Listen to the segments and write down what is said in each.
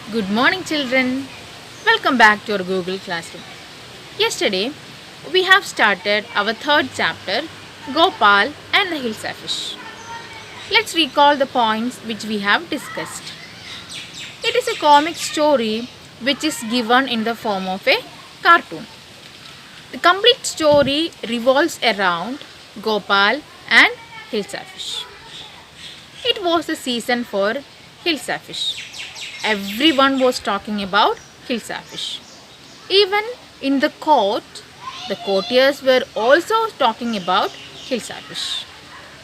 Good morning, children. Welcome back to our Google Classroom. Yesterday, we have started our third chapter, Gopal and the Hilsa Fish. Let's recall the points which we have discussed. It is a comic story which is given in the form of a cartoon. The complete story revolves around Gopal and Hilsa Fish. It was the season for Hilsa Fish. Everyone was talking about Hilsa Fish. Even in the court, the courtiers were also talking about Hilsa Fish.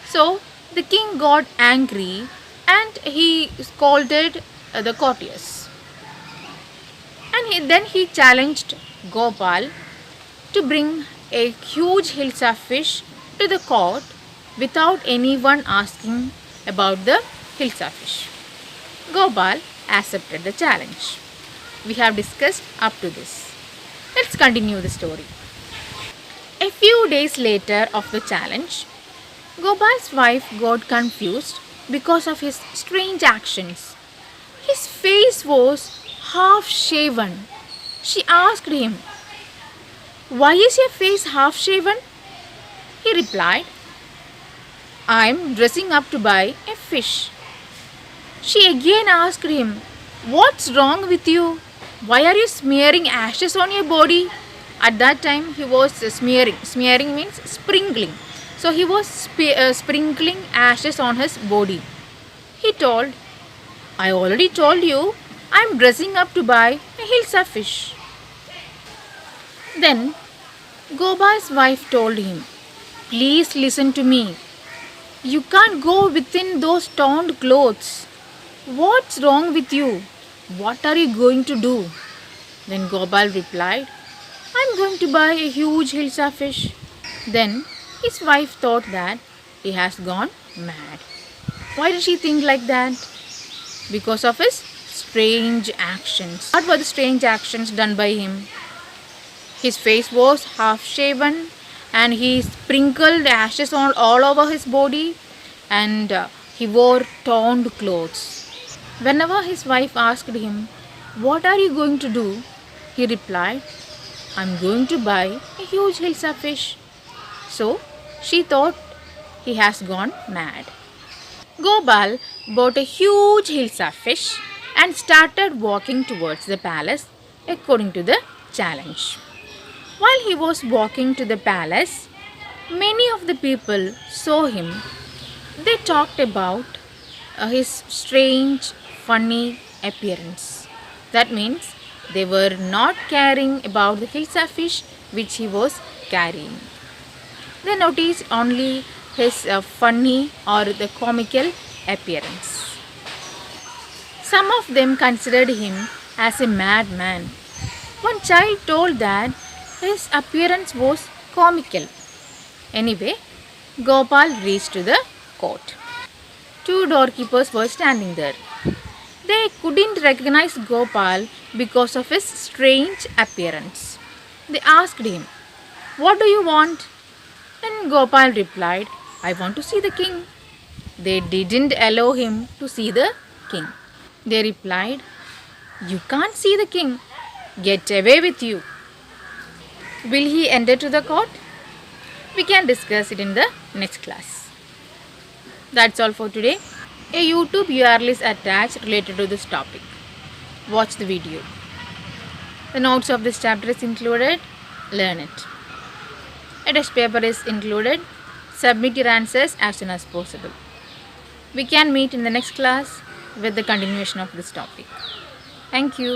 So the king got angry and he scolded the courtiers. And then he challenged Gopal to bring a huge Hilsa fish to the court without anyone asking about the Hilsa fish. Gopal accepted the challenge. We have discussed up to this. Let's continue the story. A few days later of the challenge, Gopal's wife got confused because of his strange actions. His face was half shaven. She asked him, "Why is your face half shaven?" He replied, "I'm dressing up to buy a fish." She again asked him, "What's wrong with you? Why are you smearing ashes on your body?" At that time, he was smearing. Smearing means sprinkling. So he was sprinkling ashes on his body. He told, "I already told you, I'm dressing up to buy a Hilsa fish." Then Gopal's wife told him, "Please listen to me. You can't go within those torn clothes. What's wrong with you? What are you going to do?" Then Gopal replied, "I'm going to buy a huge Hilsa fish." Then his wife thought that he has gone mad. Why did she think like that? Because of his strange actions. What were the strange actions done by him? His face was half shaven and he sprinkled ashes all over his body and he wore torn clothes. Whenever his wife asked him, "What are you going to do?" he replied, "I'm going to buy a huge Hilsa fish." So she thought he has gone mad. Gopal bought a huge Hilsa fish and started walking towards the palace according to the challenge. While he was walking to the palace, many of the people saw him. They talked about his strange, funny appearance. That means they were not caring about the Hilsa fish which he was carrying. They noticed only his funny or the comical appearance. Some of them considered him as a madman. One child told that his appearance was comical. Anyway, Gopal reached to the court. Two doorkeepers were standing there. They couldn't recognize Gopal because of his strange appearance. They asked him, "What do you want?" Then Gopal replied, "I want to see the king." They didn't allow him to see the king. They replied, "You can't see the king. Get away with you." Will he enter to the court? We can discuss it in the next class. That's all for today. A YouTube URL is attached related to this topic. Watch the video. The notes of this chapter is included. Learn it. A test paper is included. Submit your answers as soon as possible. We can meet in the next class with the continuation of this topic. Thank you.